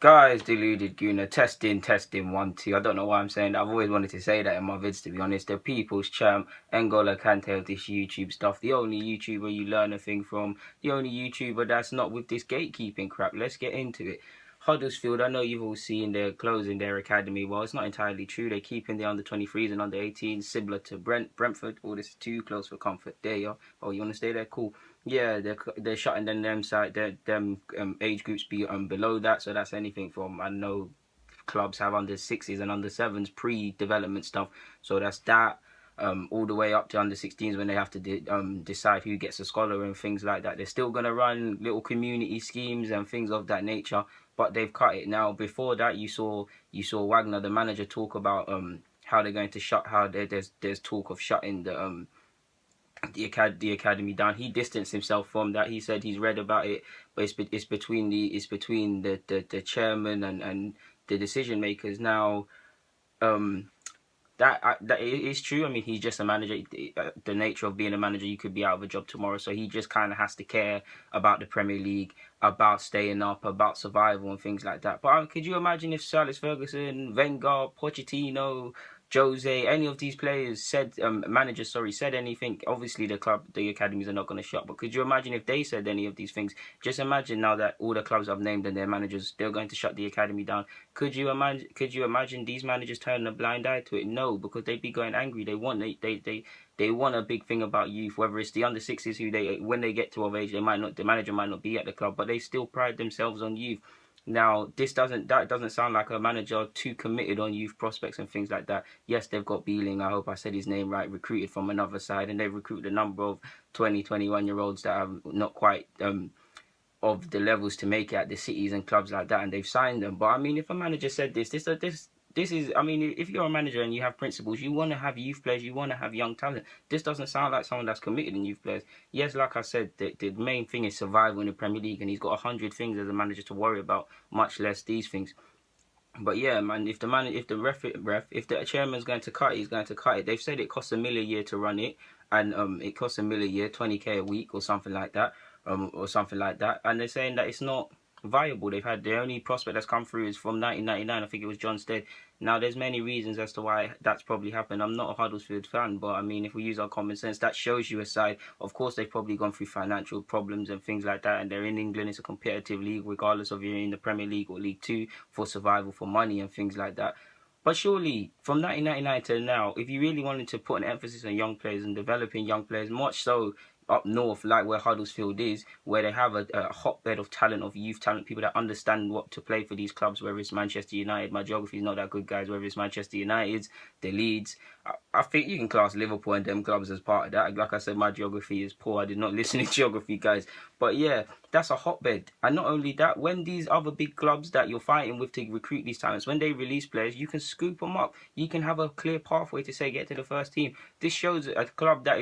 Guys, deluded Guna, testing, 1, 2. I don't know why I'm saying that. I've always wanted to say that in my vids, to be honest. The people's champ, N'Golo Kante of this YouTube stuff. The only YouTuber you learn a thing from. The only YouTuber that's not with this gatekeeping crap. Let's get into it. Huddersfield, I know you've all seen they're closing their academy. Well, it's not entirely true. They're keeping the under-23s and under-18s, similar to Brentford. Oh, this is too close for comfort. There you are. Oh, you want to stay there? Cool. Yeah, they're shutting them side them age groups below that, so that's anything from, I know clubs have under 6s and under 7s pre-development stuff, so that's that all the way up to under 16s when they have to decide who gets a scholar and things like that. They're still gonna run little community schemes and things of that nature, but they've cut it now. Before that, you saw Wagner, the manager, talk about how they're going to there's talk of shutting the academy down. He distanced himself from that. He said he's read about it, but it's between the chairman and the decision makers now. That is true. I mean, he's just a manager. The nature of being a manager, you could be out of a job tomorrow, so he just kind of has to care about the Premier League, about staying up, about survival and things like that. But could you imagine if Sir Alex Ferguson, Wenger, Pochettino, Jose, any of these players managers said anything? Obviously, the academies are not going to shut. But could you imagine if they said any of these things? Just imagine now that all the clubs I've named and their managers, they're going to shut the academy down. Could you imagine these managers turning a blind eye to it? No, because they'd be going angry. They want a big thing about youth. Whether it's the under 6s who when they get to of age, the manager might not be at the club, but they still pride themselves on youth. Now, that doesn't sound like a manager too committed on youth prospects and things like that. Yes, they've got Beeling, I hope I said his name right, recruited from another side, and they've recruited a number of 20, 21-year-olds that are not quite of the levels to make it at the cities and clubs like that, and they've signed them. But I mean, if a manager said this is, I mean, if you're a manager and you have principles, you want to have youth players, you want to have young talent. This doesn't sound like someone that's committed in youth players. Yes, like I said, the main thing is survival in the Premier League, and he's got 100 things as a manager to worry about, much less these things. But yeah, man, if the chairman's going to cut it, he's going to cut it. They've said it costs $1 million a year to run it, and it costs $1 million a year, 20k a week or something like that, And they're saying that it's not viable. They've had the only prospect that's come through is from 1999. I think it was John Stead. Now, there's many reasons as to why that's probably happened. I'm not a Huddersfield fan, but I mean, if we use our common sense, that shows you a side. Of course, they've probably gone through financial problems and things like that, and they're in England. It's a competitive league, regardless of you're in the Premier League or League Two, for survival, for money and things like that. But surely, from 1999 to now, if you really wanted to put an emphasis on young players and developing young players, much so up north, like where Huddersfield is, where they have a hotbed of talent, of youth talent, people that understand what to play for these clubs, whether it's Manchester United. My geography is not that good, guys. Whether it's Manchester United, the Leeds, I think you can class Liverpool and them clubs as part of that. Like I said, my geography is poor. I did not listen to geography, guys. But yeah, that's a hotbed. And not only that, when these other big clubs that you're fighting with to recruit these talents, when they release players, you can scoop them up. You can have a clear pathway to say get to the first team. This shows a club that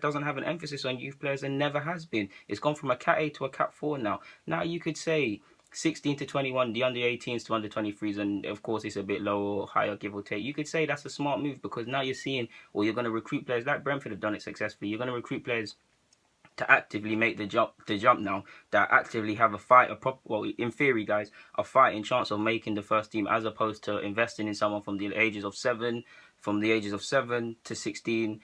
doesn't have an emphasis on youth players and never has been. It's gone from a Cat A to a Cat 4 now. Now you could say 16 to 21, the under 18s to under 23s, and of course it's a bit lower or higher, give or take. You could say that's a smart move because now you're seeing, or you're going to recruit players like Brentford have done it successfully. You're going to recruit players to actively make the jump now, that actively have in theory, guys, a fighting chance of making the first team, as opposed to investing in someone from the ages of 7 to 16.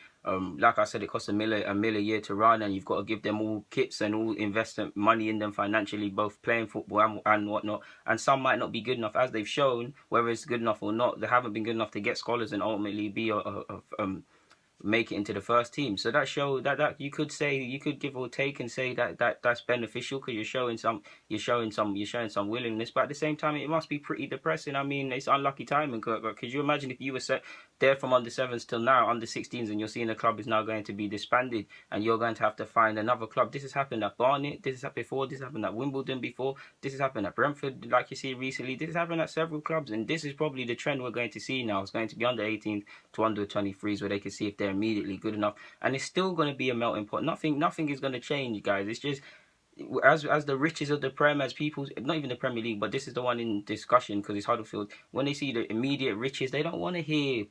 Like I said, it costs $1 million a year to run, and you've got to give them all kits and all investment money in them financially, both playing football and whatnot. And some might not be good enough, as they've shown, whether it's good enough or not. They haven't been good enough to get scholars and ultimately be make it into the first team. So that show that you could give or take and say that's beneficial because you're showing some willingness. But at the same time, it must be pretty depressing. I mean, it's unlucky timing. Could you imagine if you were set there from under 7s till now under 16s, and you're seeing the club is now going to be disbanded, and you're going to have to find another club? This has happened at Barnet. This has happened before. This has happened at Wimbledon before. This has happened at Brentford, like you see recently. This has happened at several clubs, and this is probably the trend we're going to see now. It's going to be under 18s to under 23s, where they can see if they're immediately good enough, and it's still going to be a melting pot. Nothing is going to change, guys. It's just as the riches of the Prem, as people, not even the Premier League, but this is the one in discussion because it's Huddersfield. When they see the immediate riches, they don't want to hear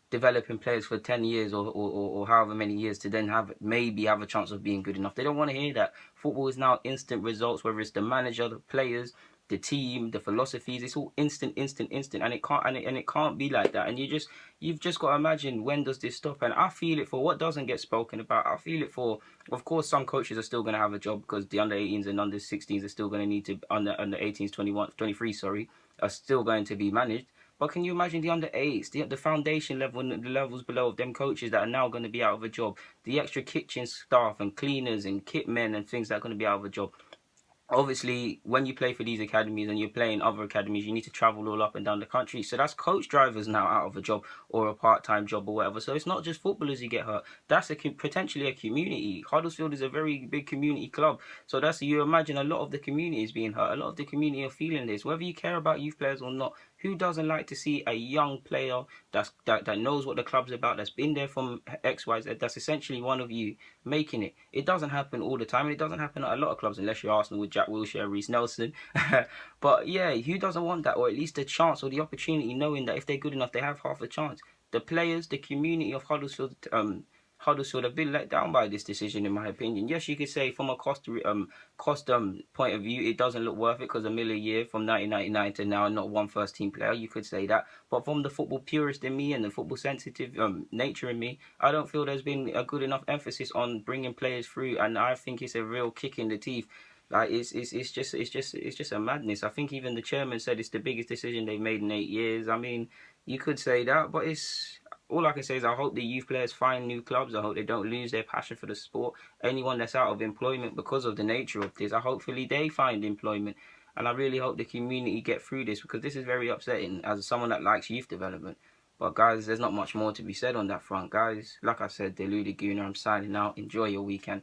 developing players for 10 years or however many years to then maybe have a chance of being good enough. They don't want to hear that. Football is now instant results, whether it's the manager, the players, the team, the philosophies. It's all instant, instant, instant, and it can't be like that. And you've just got to imagine, when does this stop? And I feel it for what doesn't get spoken about. I feel it for, of course, some coaches are still going to have a job because the under 18s and under 16s are still going to need to, under 18s, 21, 23, sorry, are still going to be managed. But can you imagine the under 8s, the foundation level and the levels below of them coaches that are now going to be out of a job, the extra kitchen staff and cleaners and kit men and things that are going to be out of a job? Obviously, when you play for these academies and you're playing other academies, you need to travel all up and down the country. So that's coach drivers now out of a job or a part-time job or whatever. So it's not just footballers who get hurt. That's potentially a community. Huddersfield is a very big community club. So you imagine a lot of the community is being hurt. A lot of the community are feeling this. Whether you care about youth players or not, who doesn't like to see a young player that knows what the club's about, that's been there from X, Y, Z, that's essentially one of you, making it? It doesn't happen all the time, and it doesn't happen at a lot of clubs unless you're Arsenal with Jack Wilshere, Reece Nelson. But yeah, who doesn't want that, or at least a chance or the opportunity, knowing that if they're good enough, they have half a chance? The players, the community of Huddersfield have been let down by this decision, in my opinion. Yes, you could say from a cost point of view, it doesn't look worth it because $1 million a year from 1999 to now, not one first team player. You could say that, but from the football purist in me and the football sensitive nature in me, I don't feel there's been a good enough emphasis on bringing players through, and I think it's a real kick in the teeth. Like it's just a madness. I think even the chairman said it's the biggest decision they've made in 8 years. I mean, you could say that, but it's all I can say is I hope the youth players find new clubs. I hope they don't lose their passion for the sport. Anyone that's out of employment because of the nature of this, hopefully they find employment. And I really hope the community get through this, because this is very upsetting as someone that likes youth development. But guys, there's not much more to be said on that front. Guys, like I said, Deluded Gooner, I'm signing out. Enjoy your weekend.